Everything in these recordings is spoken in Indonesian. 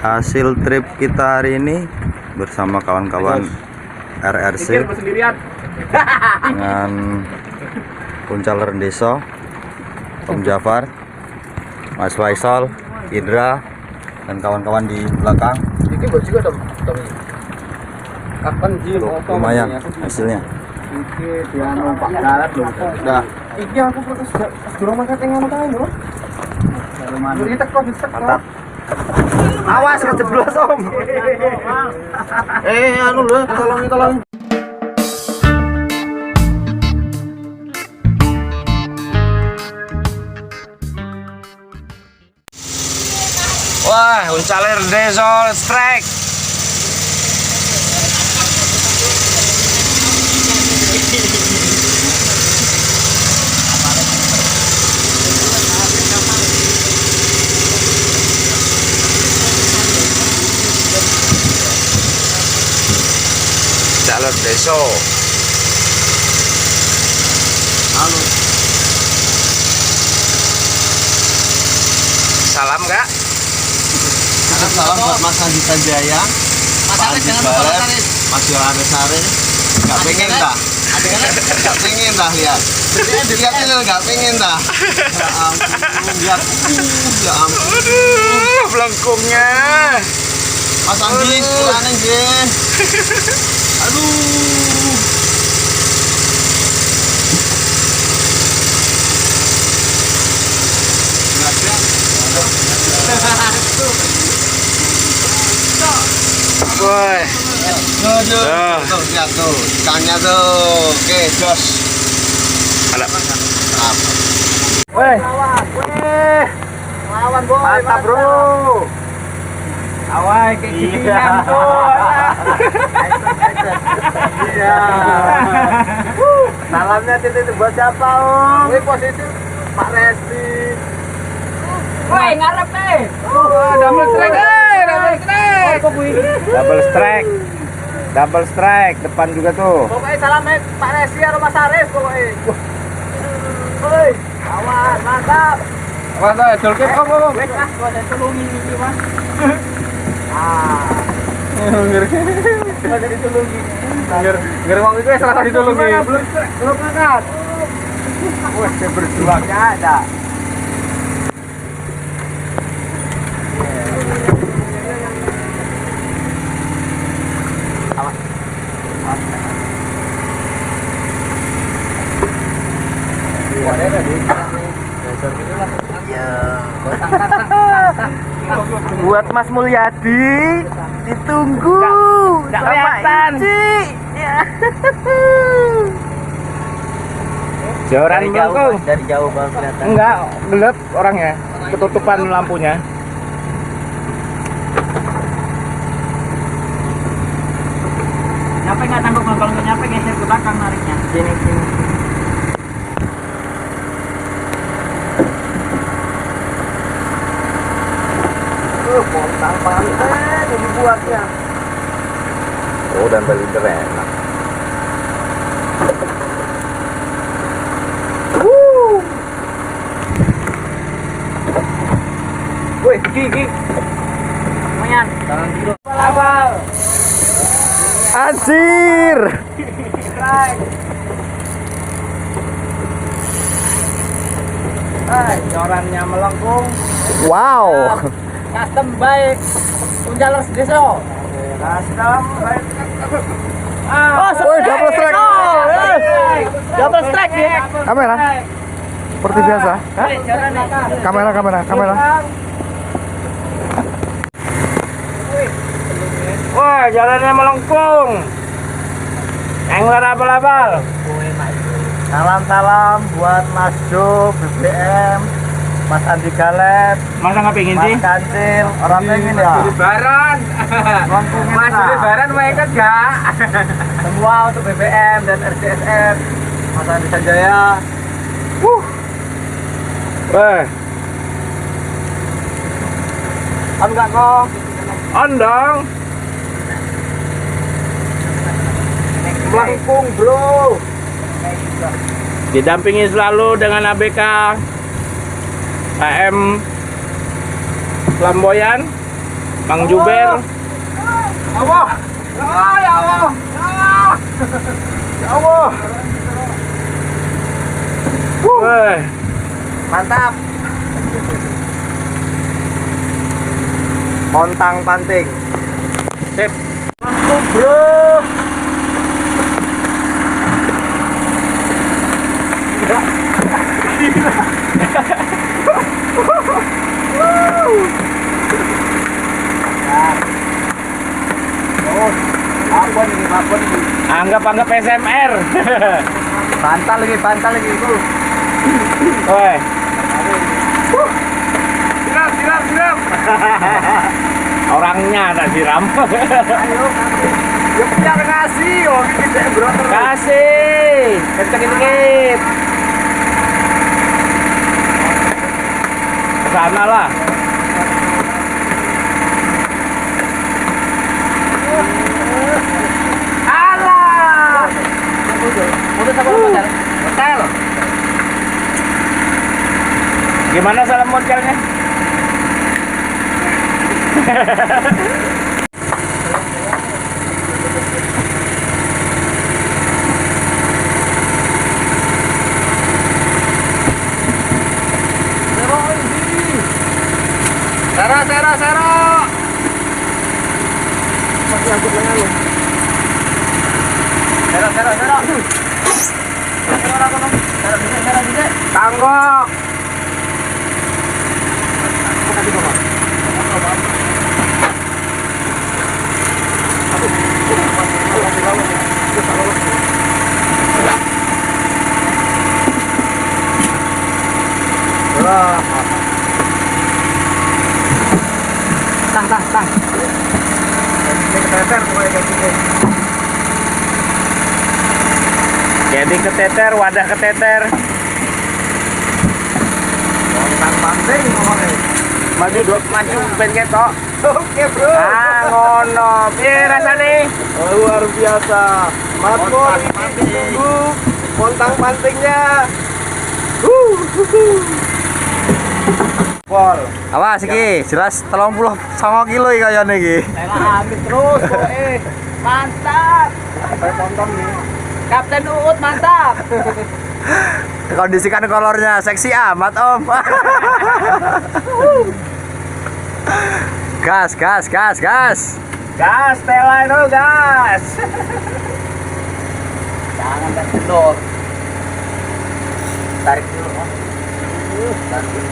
Hasil trip kita hari ini bersama kawan-kawan RRC dengan Puncal Rendeso, Om Jafar, Mas Faisal, Indra, dan kawan-kawan di belakang. Lumayan hasilnya. Mantap. Awas kejeblos Om. Anu lho, tolong. Wah, Puncal Rendeso strike. Puncal Rendeso. Halo. Salam Kak. Salam buat Mas Andi Sanjaya, Mas Andi Balet, Mas Yohanes Sari. Gak pengen dah, gak pengen dah lihat. Dilihat ini gak pengen dah. Ya ampun, lihat, ya ampun. Aduh, belengkungnya. Mas Andi, sekolah neng aduh. Woi. Tuh, lihat tuh, ikannya tuh. Oke, jos. Woi. Lawan boy. Mantap, Bro. Awai kayak gini kan, Bro. Iya. Salamnya titik buat siapa, Om? Ini posisi Pak Resti. Woi, ngarep nih. Double strike, double strike depan juga tuh. Pokoknya salamnya Pak Resi atau Mas Aris pokoknya. Woi, awas, mantap. Mantap, jolkit Om. Wes lah, gua ada tulungin ini, Mas. Gua ada ditulungin. Ngeri wong itu salah ditulungi. Belum angkat. Wah, saya berjuangnya ada. Buat Mas Mulyadi ditunggu Nggak kelihatan. Ya. Joran melengkung. Dari jauh banget kelihatan. Enggak, gelap orangnya. Ketutupan lampunya. Nyampe nggak tangguh kalau nggak nyampe geser ke belakang nariknya. Sini. Pontang pantai dibuatnya. Oh, dan beli enak. Wih, gigi. Lumayan. Tangan dulu. Abal. Anjir. Jorannya melengkung. Wow. Custom baik. Puncal Rendeso. Custom baik. Woi, double strike. Double strike ya. Kamera. Seperti biasa. Hah? Kamera. Wah, jalannya melengkung. Angler abal-abal. Salam buat Mas Jo, BBM, Mas Andi Galet, Masa nggak pengen sih? Mas Kancil, orang pengen ya. Lebaran. Mas Lebaran mau ikut nggak? Semua untuk BBM dan RCSM, Mas Andi Sanjaya. On nggak kok? On dong. Melengkung bro. Didampingi selalu dengan ABK AM Flamboyan, Bang Juber. Allah. Ah, ya Allah. Ah. Ya Allah. Weh, Mantap. Pontang panting. sip. Mantap, bro. Abon ini. Anggap SMR. Bantal lagi itu. Weh, Siram. orangnya tak siram. Ayo, ya biar ngasih, oh ini tidak bro. Kasih, kencengin. Sana lah. Alah. Udah sabar pacar. Hotel. Gimana salam modelnya? Sero. Masih angkut lagi lu. Sero. Sero bisa. Tanggok. Tang. Ini keteter pokoknya kayak gini. Jadi keteter, wadah keteter. Pontang panting ngomongnya. Maju ben ketok. Oke bro. Ah, ngono. Piye rasane? Luar biasa. Matmor ini ditunggu pontang pantingnya. Pol. Awas iki, jelas 39 kilo iki kayane iki. Elah ambil terus kok mantap. Sampai ponton nih. Kapten Uut mantap. Kondisikan kolornya seksi amat, Om. Gas. Gas, Stella itu gas. Jangan kendor. Tarik dulu. Tarik.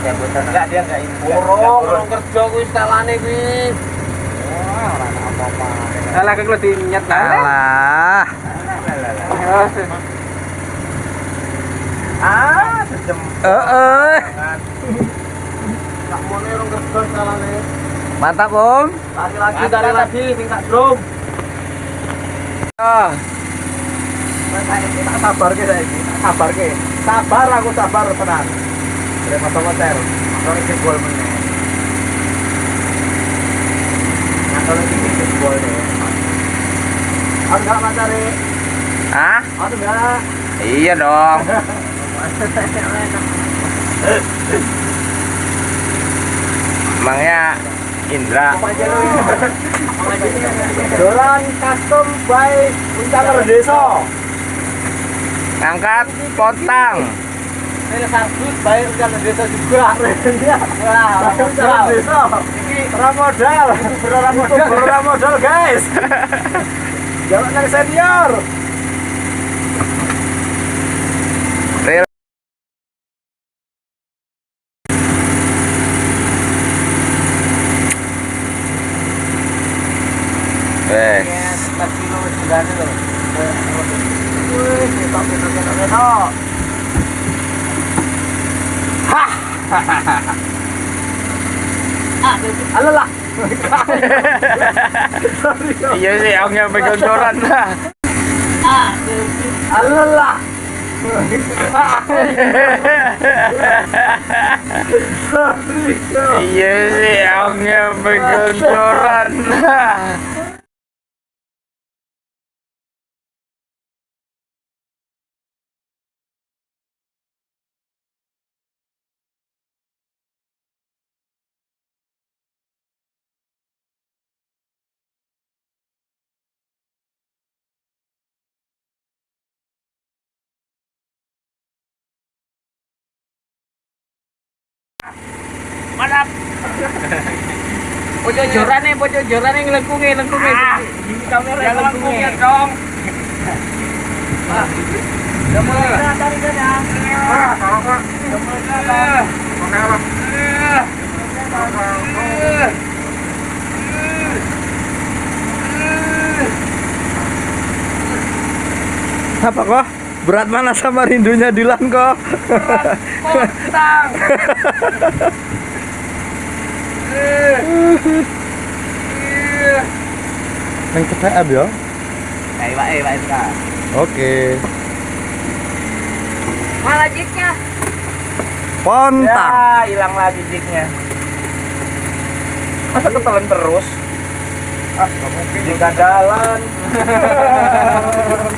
Enggak, dia enggak ini. Orang kerja kuwi stelane kuwi. Wah, ora apa-apa. Salah kek dinyet Alah. Sejem. Heeh. Gak mau orang kerja stelane. Mantap, Om. Tarik lagi, minta drum. Oh. Tak sabar ke saiki, Sabar aku tenan. Dari motor. Motor iki gol meneh. Motor iki gol deh. Enggak matare. Hah? Aduh enggak. Iya dong. Emangnya Indra. Dolan custom by Uncaler Desa. Angkat potang. Ini sambut by Uncaler Desa juga. Wah, Uncaler Desa. Iki ramodal. Ramodal, guys. Jangan nang senior. Real. Wes. Alalah. Iya sih, aku yang pegang coran lah. Alalah. Iya sih, aku yang pegang coran lah. Mantap. Pojok jorane ngelengkunge. Ini kamera yang lengkunge dong. Udah mulai dari sana. Apa kok? Berat mana sama rindunya Dilan kok? Potang. Yang keteap ya? Baik sekarang. Oke. Mana jiknya? Pontang. Ya, hilang lagi jiknya. Masa ketelan terus? Ah, nggak mungkin. Jika jalan.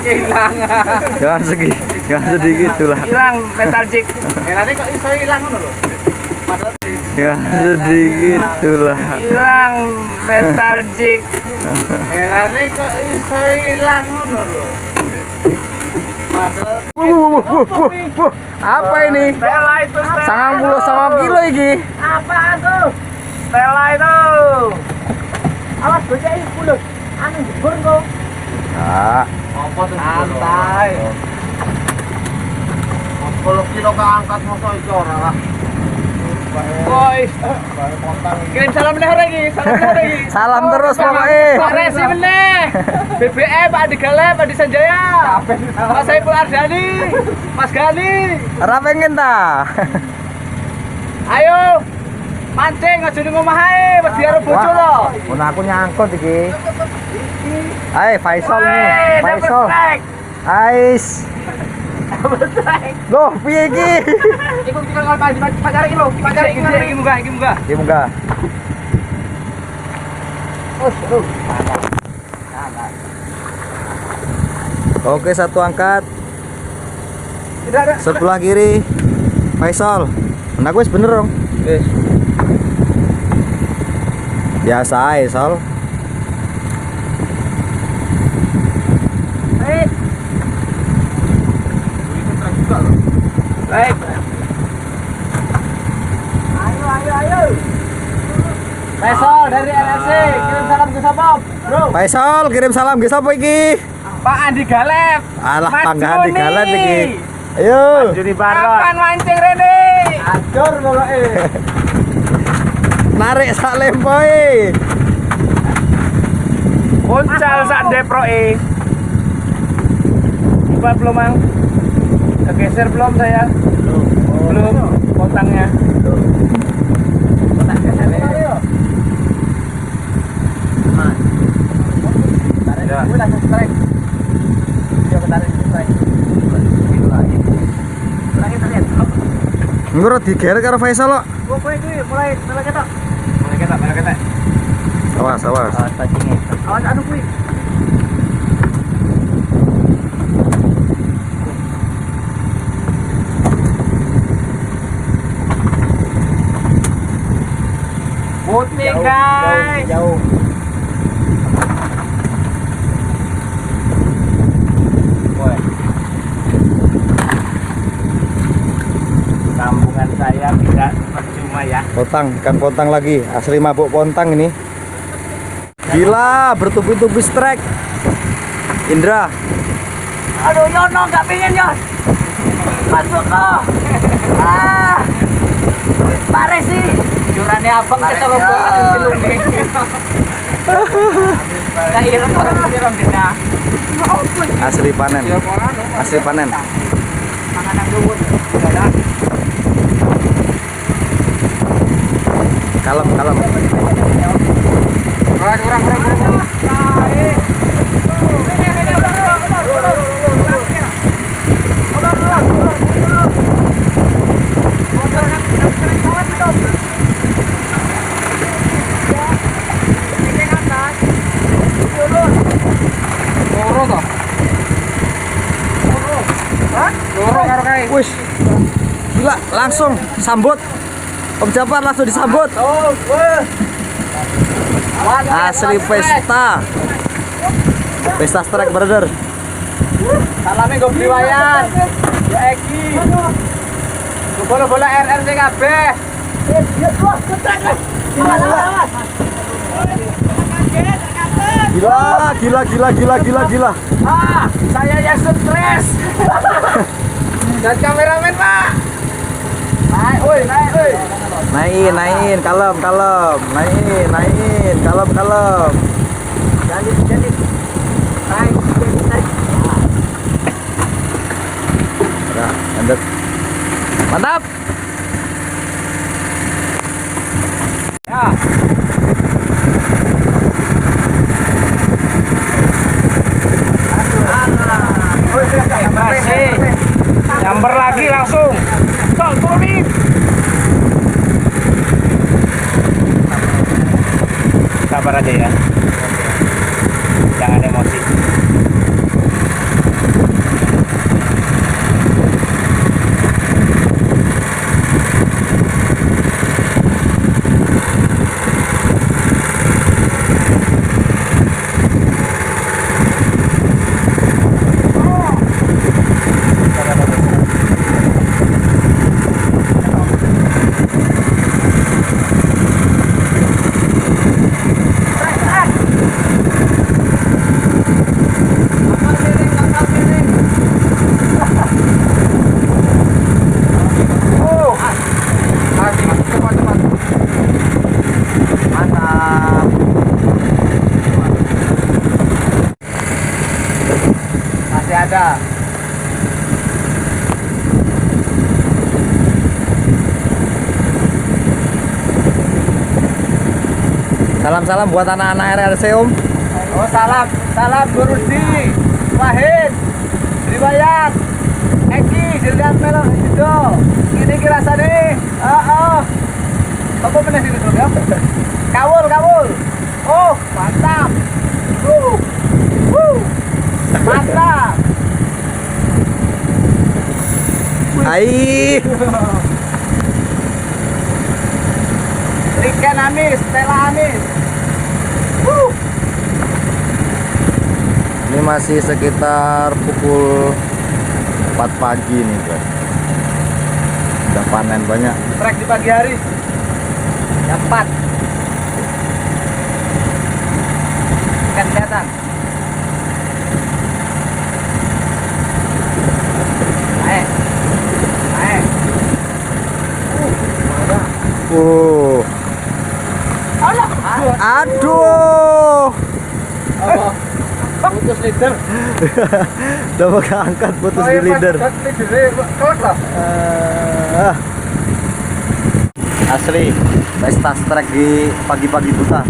Kehilangan. Jangan sedikit lah. Hilang metal jig. Nanti kok bisa hilang loh. Jangan sedikit lah. Hilang metal jig. Nanti kok bisa hilang loh. Apa ini? Stella itu Stella. 90 kilo iki. Apa tuh? Stella itu. Awas bocah ini bulut. Anu jebur kok. Nah, Apa tuh? Santai. 10 kilo keangkat motor itu orang lah. Boy, kirim salam meneh lagi, salam terus pokoknya. Pak Resi meneh. BBM Pak Digale, Pak Disanjaya. Mas Saiful Ardani, Mas Gani. Ora pengen ta? Ayo. Mancing aja ning omah ae, wedi karo bojo lho. Mun aku nyangkut iki. Ayo Faisal nih, Faisal. Ais. Loh, piye iki? Iku kita pacar iki lho, pacar iki munggah. Iki munggah. Oh, seru. Oke, satu angkat. Tidak ada. Sebelah kiri. Faisal. Nah, wis bener dong. Wis. Biasa ae, Sol. Baik. Ayo. Faisal dari RRC, kirim salam ke siapa, Bro? Faisal, kirim salam ke sapa iki? Pak Andi Galep. Alah, Mas Pak Andi Juni. Galep iki. Ayo. Juni Baron. Kapan mancing Rene? Acur pokoknya. Narik sak lempoe. Uncal sak deproe. Coba belum, Mang? Kegeser belum saya? Belum. Potangnya. Potang gesernya. Ya. Udah strike. Dia tarik strike. Itu lagi. Lagi terlihat. Ngurut diger karo Faisal kok. Mulai ketok. Awas. Awas anu kuwi. Putih guys. Jauh. Sambungan saya tidak percuma ya. Potang, ikan potang lagi. Asli mabuk pontang ini. Gila, bertubi-tubi strike. Indra. Aduh Yono nggak pingin Yon. Masuk kok. Pak Resi. Jurane abang kecolongan di lumbing. Lah ireng orang ireng dina. Asli panen. Asli panen. Panganan dhuwur. Kalem. Kurang. Wih, gila, langsung sambut. Om Japar langsung disambut. Asli pesta. Pesta strike brother. Salame go Bliwayan. Ya Eki. Bola-bola RRC kabeh. Gila. Ah, saya yang stres. Dan kameramen, Pak. Naik, woi. Naikin, kalem. Naikin, kalem. Jadi. Naik. Udah, lanjut. Mantap. Ya. Masih. Nyamber lagi langsung. Turunin. Sabar aja ya. Jangan emosi. Masih ada. Salam buat anak-anak RRC, Om. Oh, salam Guru Di, Wahid, Riwayat, Eki, Zildan Melo, Jido. Ini kira nih. Apa benar sini tuh ya? Kawul. Oh, mantap. Mantap. Hai. Riken Amis, Stella Amis. Ini masih sekitar pukul 4 pagi nih, guys. Udah panen banyak. Trek di pagi hari. Jam 4. Ikan kelihatan. Naik. Aduh. Putus leader. Udah mau angkat putus di leader. Asli pesta strike di pagi-pagi buta.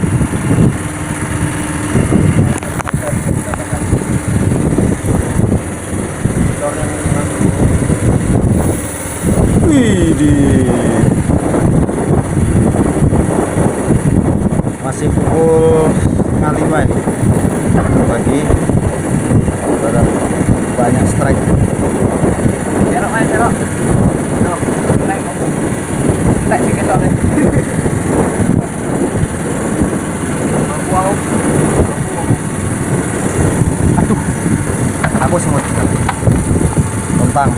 Widih. Masih pukul 4:30 ini pagi. Ada banyak strike. Cerok. Naik sedikit soalnya. Wow. Aduh, aku semut tentang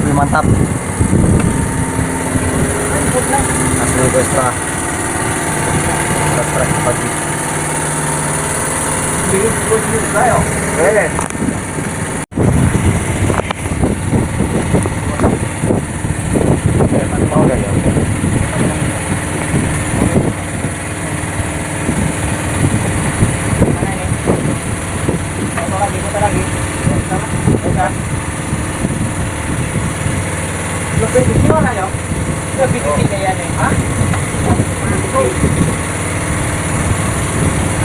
ini mantap asli pesta strike pagi. Lebih di mana ya? Lebih di sini ya nih. Hah?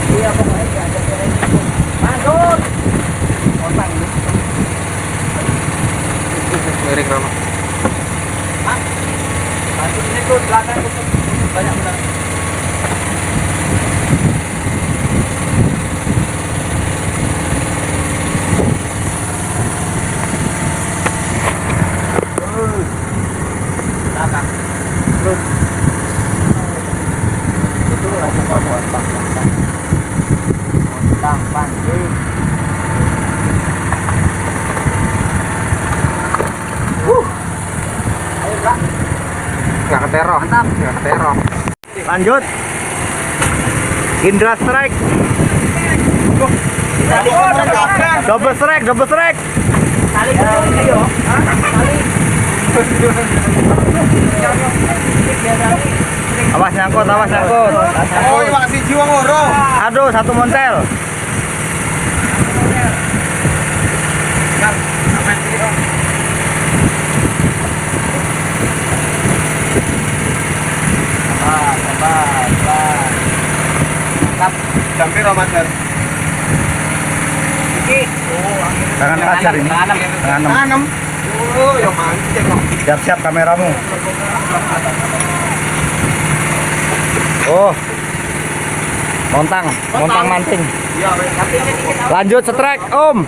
Iya pokoknya nggak ada keren itu. Mantul. Otang ini. Miring Rama. Hah? Mantul ini tuh belakang tuh banyak benar. Belakang. Terus. Ketero. Mantap. Ketero. Lanjut. Indra strike. Double strike, double strike. Kali yo. Awas nyangkut, awas nyangkut. Oh, iya makasih jiwa ngoro. Aduh, satu montel. Jam piro Mas? Tangan pacar ini. Tangan 6. Oh, ya mancing kok. Siap-siap kameramu. Oh. Montang mancing. Iya, wes. Lanjut strike, Om.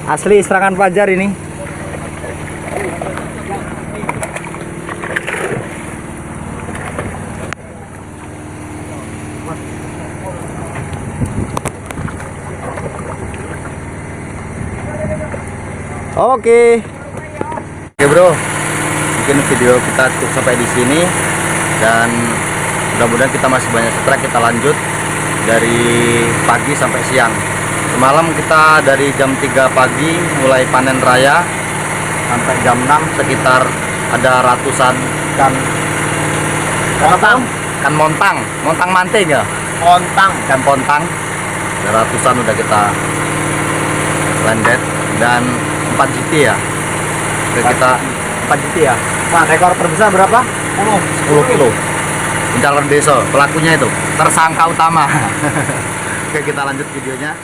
Asli serangan Fajar ini. Oke, bro, mungkin video kita cukup sampai di sini dan mudah-mudahan kita masih banyak strike. Kita lanjut dari pagi sampai siang. Semalam kita dari jam 3 pagi mulai panen raya sampai jam 6, sekitar ada ratusan ikan montang manting ya, ikan pontang, ada ratusan udah kita landed. Dan 4 GT ya. Oke, kita 4 GT ya. Nah, ekor terbesar berapa? 10 kilo. Jalan desa pelakunya itu tersangka utama. Oke, kita lanjut videonya.